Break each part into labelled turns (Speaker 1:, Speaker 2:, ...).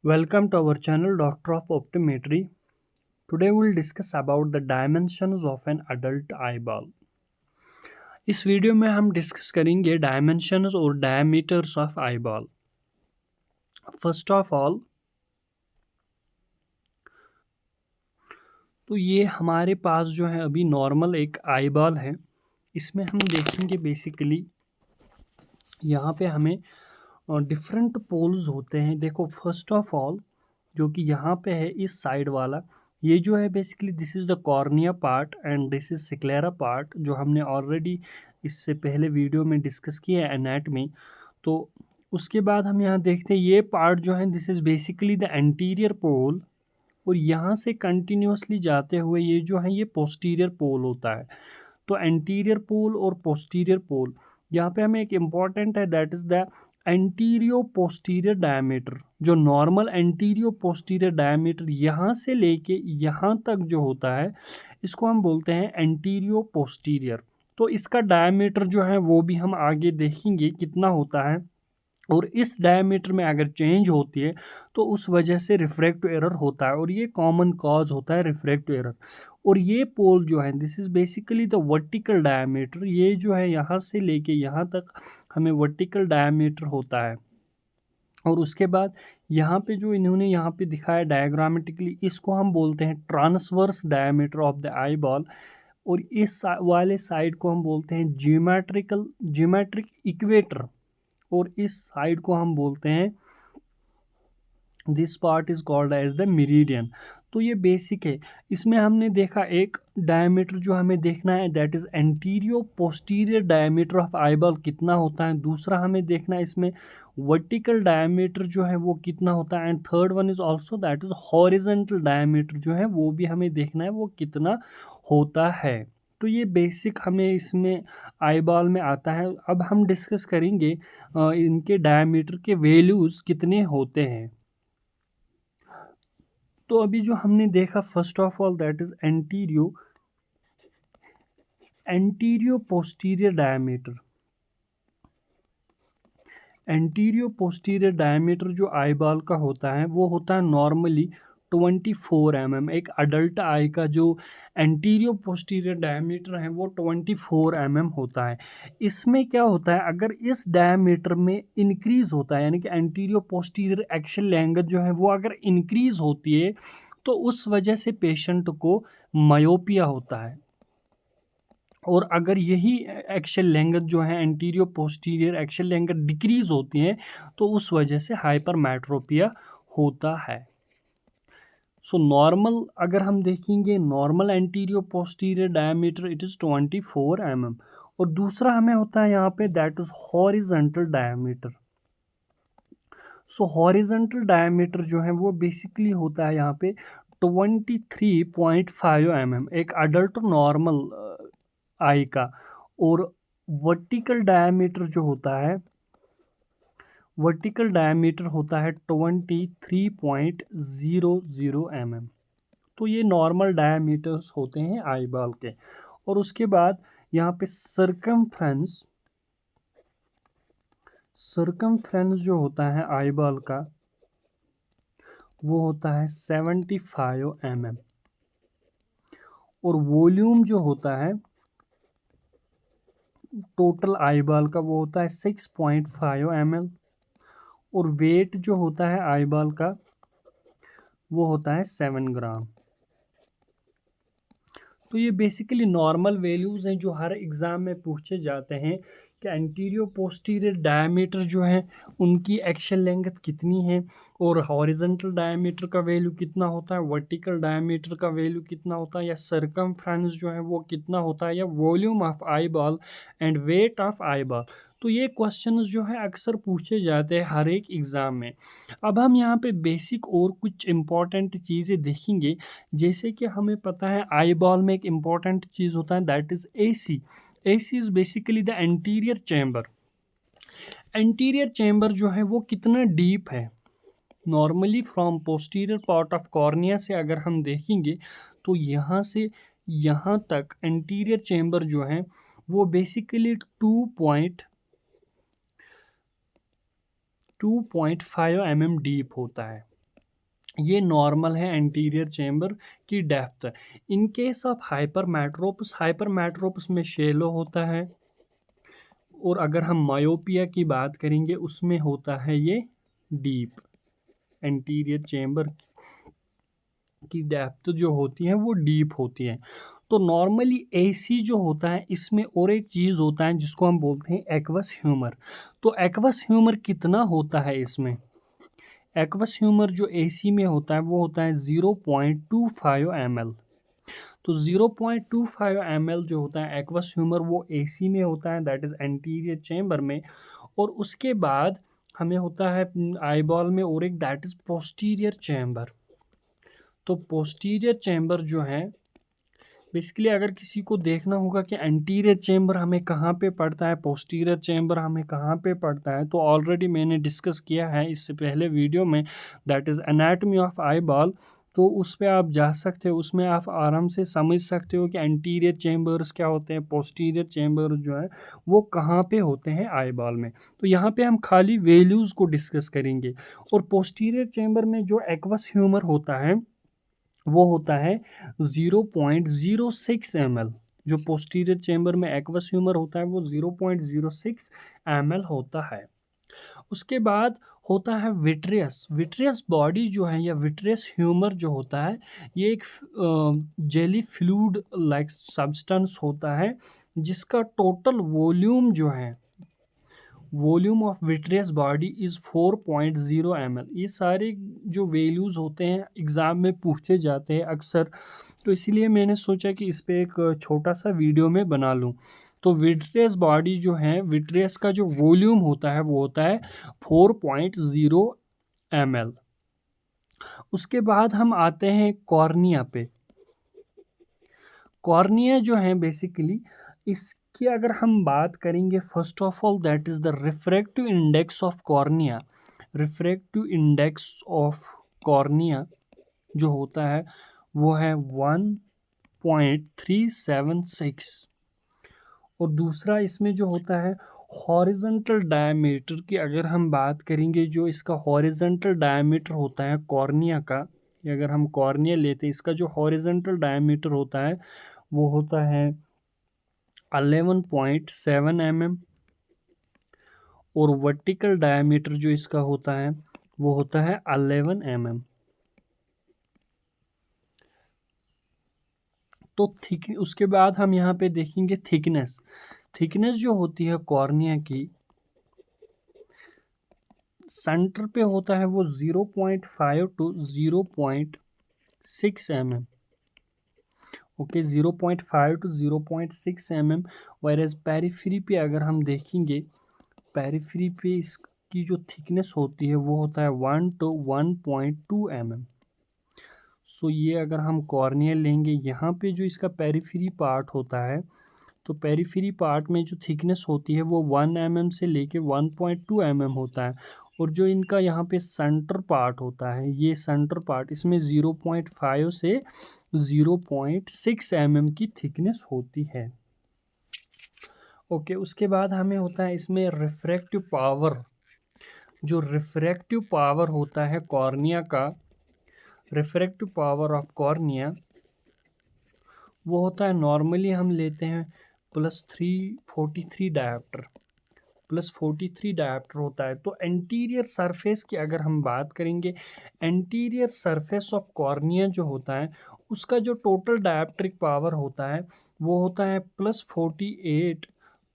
Speaker 1: Welcome to our channel Doctor of Optometry. Today we'll discuss about the dimensions of an adult eyeball. इस video में हम discuss करेंगे dimensions और diameters of eyeball. First of all तो ये हमारे पास जो है अभी नॉर्मल एक आईबॉल है। इसमें हम देखेंगे बेसिकली यहाँ पे हमें डिफरेंट पोल्स होते हैं। देखो फर्स्ट ऑफ ऑल जो कि यहाँ पे है इस साइड वाला, ये जो है basically this is the cornea part and this is sclera part, जो हमने ऑलरेडी इससे पहले वीडियो में डिस्कस किया है एनाटमी। तो उसके बाद हम यहाँ देखते हैं ये पार्ट जो है this is basically the anterior pole, और यहाँ से कंटिन्यूसली जाते हुए ये जो है ये पोस्टीरियर पोल होता है। तो एंटीरियर पोल और पोस्टीरियर पोल यहाँ पे हमें एक इम्पॉर्टेंट है, that is the antero posterior diameter. जो नॉर्मल एंटीरियो पोस्टीरियर डायमीटर यहाँ से लेके यहाँ तक जो होता है इसको हम बोलते हैं एंटीरियो पोस्टीरियर। तो इसका डायमीटर जो है वो भी हम आगे देखेंगे कितना होता है, और इस डायमीटर में अगर चेंज होती है तो उस वजह से रिफ्रैक्टिव एरर होता है, और ये कॉमन कॉज होता है रिफ्रैक्टिव एरर। और ये पोल जो है this is basically the vertical diameter, ये जो है यहाँ से लेके यहाँ तक हमें वर्टिकल डायमीटर होता है। और उसके बाद यहाँ पे जो इन्होंने यहाँ पे दिखाया डायग्रामेटिकली, इसको हम बोलते हैं transverse diameter of the eye ball, और इस वाले साइड को हम बोलते हैं जियोमेट्रिक इक्वेटर, और इस साइड को हम बोलते हैं this part is called as the meridian. तो ये बेसिक है। इसमें हमने देखा एक डायमीटर जो हमें देखना है that is antero posterior diameter of eyeball कितना होता है। दूसरा हमें देखना है इसमें वर्टिकल डायमीटर जो है वो कितना होता है, and third one is also that is horizontal diameter जो है वो भी हमें देखना है वो कितना होता है। तो ये बेसिक हमें इसमें आईबॉल में आता है। अब हम डिस्कस करेंगे इनके डायमीटर के वैल्यूज़ कितने होते हैं। तो अभी जो हमने देखा first of all that is antero posterior diameter. Antero posterior diameter जो आई बॉल का होता है वो होता है नॉर्मली 24 mm। एक अडल्ट आई का जो एंटीरियो पोस्टीरियर डायमीटर है वो 24 mm होता है। इसमें क्या होता है, अगर इस डायमीटर में इंक्रीज होता है यानी कि एंटीरियो पोस्टीरियर एक्सियल लेंथ जो है वो अगर इंक्रीज होती है तो उस वजह से पेशेंट को मायोपिया होता है। और अगर यही एक्सियल लेंथ जो है एंटीरियो पोस्टीरियर एक्सियल लेंथ डिक्रीज होती है तो उस वजह से हाइपरमेट्रोपिया होता है। सो नॉर्मल अगर हम देखेंगे normal एंटीरियो posterior diameter it is 24 mm। और दूसरा हमें होता है यहाँ पे that is horizontal diameter. So horizontal diameter जो है वो बेसिकली होता है यहाँ पे 23.5 mm एक अडल्ट नॉर्मल आई का। और वर्टिकल डायमीटर जो होता है वर्टिकल डायमीटर होता है 23.00 mm। तो ये नॉर्मल डायमीटर्स होते हैं आई बॉल के। और उसके बाद यहाँ पे सरकमफ्रेंस जो होता है आई बॉल का वो होता है 75 mm। और वॉल्यूम जो होता है टोटल आई बॉल का वो होता है 6.5 ml। और वेट जो होता है आई बॉल का वो होता है 7 ग्राम। तो ये बेसिकली नॉर्मल वैल्यूज़ हैं जो हर एग्ज़ाम में पूछे जाते हैं कि एंटीरियो पोस्टीरियर डायमीटर जो है उनकी एक्सियल लेंथ कितनी है, और हॉरिजेंटल डायमीटर का वैल्यू कितना होता है, वर्टिकल डायमीटर का वैल्यू कितना होता है, या सरकमफ्रेंस जो है वो कितना होता है, या volume of eye ball and weight of eye ball. तो ये क्वेश्चंस जो है अक्सर पूछे जाते हैं हर एक एग्ज़ाम में। अब हम यहाँ पे बेसिक और कुछ इम्पॉर्टेंट चीज़ें देखेंगे। जैसे कि हमें पता है आई बॉल में एक इम्पॉर्टेंट चीज़ होता है that is AC. AC is basically the anterior chamber. Anterior chamber जो है वो कितना डीप है, normally from posterior part of cornea से अगर हम देखेंगे तो यहाँ से यहाँ तक एंटीरियर चैम्बर जो है वो बेसिकली 2.5 mm डीप होता है। ये नॉर्मल है एंटीरियर चेंबर की डेप्थ। इन केस ऑफ हाइपरमेट्रोपस में शेलो होता है, और अगर हम मायोपिया की बात करेंगे उसमें होता है ये डीप। एंटीरियर चेंबर की डेप्थ जो होती है वो डीप होती है। तो नॉर्मली एसी जो होता है इसमें और एक चीज़ होता है जिसको हम बोलते हैं एक्वस ह्यूमर। तो एक्वस ह्यूमर कितना होता है इसमें? एक्वस ह्यूमर जो एसी में होता है वो होता है 0.25 ml। तो 0.25 ml जो होता है एक्वस ह्यूमर वो एसी में होता है, दैट इज़ एंटीरियर चेंबर में। और उसके बाद हमें होता है आईबॉल में और एक, दैट इज़ पोस्टीरियर चेंबर। तो पोस्टीरियर चेंबर जो है बेसिकली अगर किसी को देखना होगा कि एंटीरियर चेंबर हमें कहाँ पे पड़ता है, पोस्टीरियर चेंबर हमें कहाँ पे पड़ता है, तो ऑलरेडी मैंने डिस्कस किया है इससे पहले वीडियो में, that is anatomy of eye ball. तो उस पर आप जा सकते हो, उसमें आप आराम से समझ सकते हो कि एंटीरियर चेंबर्स क्या होते हैं, पोस्टीरियर चेंबर जो है वो कहाँ पे होते हैं आई बॉल में। तो यहाँ पे हम खाली वैल्यूज़ को डिस्कस करेंगे। और पोस्टीरियर चेंबर में जो एक्वस ह्यूमर होता है वो होता है 0.06 ml। जो पोस्टीरियर चेंबर में एक्वस ह्यूमर होता है वो 0.06 ml होता है। उसके बाद होता है विट्रियस। विट्रियस बॉडी जो है या विट्रियस ह्यूमर जो होता है ये एक जेली फ्लूइड लाइक सब्सटेंस होता है जिसका टोटल वॉल्यूम जो है, volume of vitreous body is 4.0 ml। ये सारे जो वैल्यूज़ होते हैं एग्ज़ाम में पूछे जाते हैं अक्सर, तो इसीलिए मैंने सोचा कि इस पे एक छोटा सा वीडियो में बना लूँ। तो विट्रियस बॉडी जो है, विट्रियस का जो वॉल्यूम होता है वो होता है 4.0 ml। उसके बाद हम आते हैं कॉर्निया पे। कॉर्निया जो है बेसिकली इसकी अगर हम बात करेंगे, first of all that is the refractive index of cornea. Refractive index of cornea जो होता है वो है 1.376। और दूसरा इसमें जो होता है हॉरिजॉन्टल डायमीटर की अगर हम बात करेंगे, जो इसका हॉरिजॉन्टल डायमीटर होता है कॉर्निया का, या अगर हम कॉर्निया लेते हैं इसका जो हॉरिजॉन्टल डायमीटर होता है वो होता है 11.7 mm। और वर्टिकल डायमीटर जो इसका होता है वो होता है 11 mm। तो थिक उसके बाद हम यहाँ पे देखेंगे थिकनेस। थिकनेस जो होती है कॉर्निया की सेंटर पे होता है वो 0.5 to 0.6 mm। Okay, 0.5 to 0.6 mm। Whereas periphery पे अगर हम देखेंगे, पेरिफेरी पे इसकी जो थिकनेस होती है वो होता है 1 टू 1.2 mm। सो ये अगर हम कॉर्निया लेंगे, यहाँ पे जो इसका पेरिफेरी पार्ट होता है, तो पेरिफेरी पार्ट में जो थिकनेस होती है वो 1 mm से लेके 1.2 mm होता है। और जो इनका यहाँ पे सेंटर पार्ट होता है, ये सेंटर पार्ट, इसमें 0.5 से 0.6 mm की थिकनेस होती है। ओके, उसके बाद हमें होता है इसमें रिफ्रैक्टिव पावर। जो रिफ्रैक्टिव पावर होता है कॉर्निया का, रिफ्रैक्टिव पावर ऑफ कॉर्निया वो होता है, नॉर्मली हम लेते हैं +343 डायोप्टर। +43 डायोप्टर होता है। तो एंटीरियर सरफेस की अगर हम बात करेंगे, एंटीरियर सरफेस ऑफ कॉर्निया जो होता है उसका जो टोटल डायोप्ट्रिक पावर होता है वो होता है +48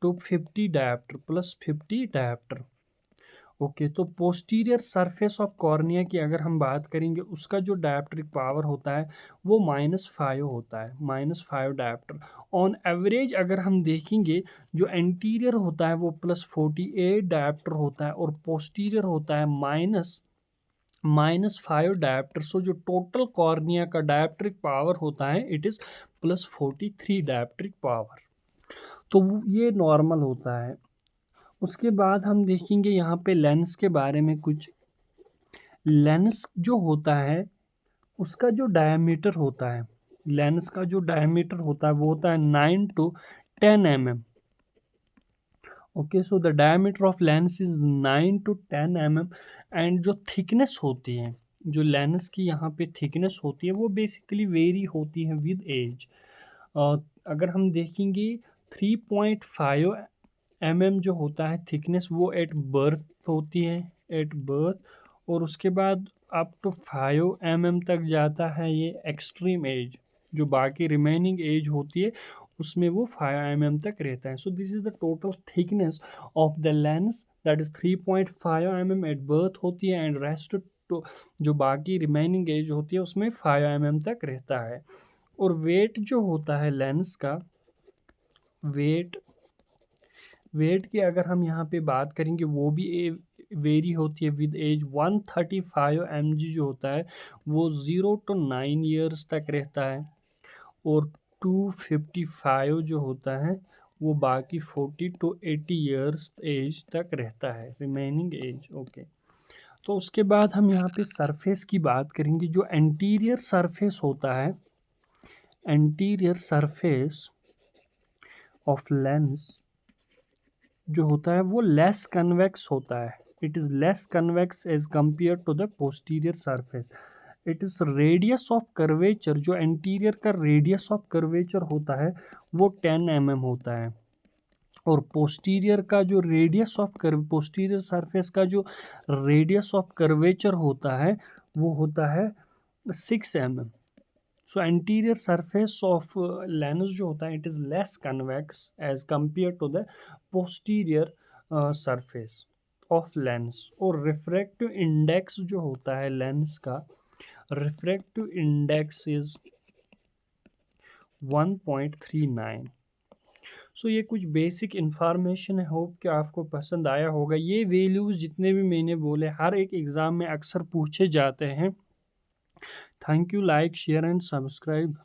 Speaker 1: टू 50 डायोप्टर, +50 डायोप्टर। ओके, तो पोस्टीरियर सरफेस ऑफ कॉर्निया की अगर हम बात करेंगे उसका जो डायोप्ट्रिक पावर होता है वो -5 होता है, -5 डायोप्टर। ऑन एवरेज अगर हम देखेंगे, जो एंटीरियर होता है वो +48 डायोप्टर होता है और पोस्टीरियर होता है -5 डायोप्टर। सो जो टोटल कॉर्निया का डायोप्ट्रिक पावर होता है इट इज़ +43 डायोप्ट्रिक पावर। तो ये नॉर्मल होता है। उसके बाद हम देखेंगे यहाँ पे लेंस के बारे में कुछ। लेंस जो होता है उसका जो डायमीटर होता है, लेंस का जो डायमीटर होता है वो होता है 9 to 10 mm। Okay, so the diameter of lens is 9 to 10 mm। And जो थिकनेस होती है, जो लेंस की यहाँ पे थिकनेस होती है वो बेसिकली वेरी होती है विद एज। अगर हम देखेंगे 3.5 mm जो होता है थिकनेस वो एट बर्थ होती है, एट बर्थ। और उसके बाद अप टू 5 mm तक जाता है ये एक्सट्रीम एज। जो बाकी रिमेनिंग एज होती है उसमें वो 5 mm तक रहता है। So this is the total thickness of the lens, that is 3.5 mm at birth होती है एंड रेस्ट तो जो बाकी रिमेनिंग एज होती है उसमें 5 mm तक रहता है। और वेट जो होता है लेंस का, वेट वेट की अगर हम यहाँ पे बात करेंगे वो भी वेरी होती है विद एज। 135 mg जो होता है वो 0 to 9 years तक रहता है। और 255 जो होता है वो बाकी 40 to 80 years एज तक रहता है, रिमेनिंग एज। ओके, तो उसके बाद हम यहाँ पे सरफेस की बात करेंगे। जो एंटीरियर सरफेस होता है, एंटीरियर सरफेस ऑफ लेंस जो होता है वो लेस कन्वेक्स होता है। It is less convex as compare to the posterior surface. It is radius of curvature, जो एंटीरियर का रेडियस ऑफ कर्वेचर होता है वो 10 mm होता है। और पोस्टीरियर का जो रेडियस ऑफ पोस्टीरियर सरफेस का जो रेडियस ऑफ कर्वेचर होता है वो होता है 6 mm। So anterior surface of lens जो होता है it is less convex as compare to the posterior surface of lens. और रिफ्रैक्टिव इंडेक्स जो होता है लेंस का, रिफ्रैक्टिव इंडेक्स इज 1.39। सो ये कुछ बेसिक इन्फॉर्मेशन है, होप कि आपको पसंद आया होगा। ये वैल्यूज़ जितने भी मैंने बोले हर एक एग्ज़ाम में अक्सर पूछे जाते हैं। Thank you, like share and subscribe.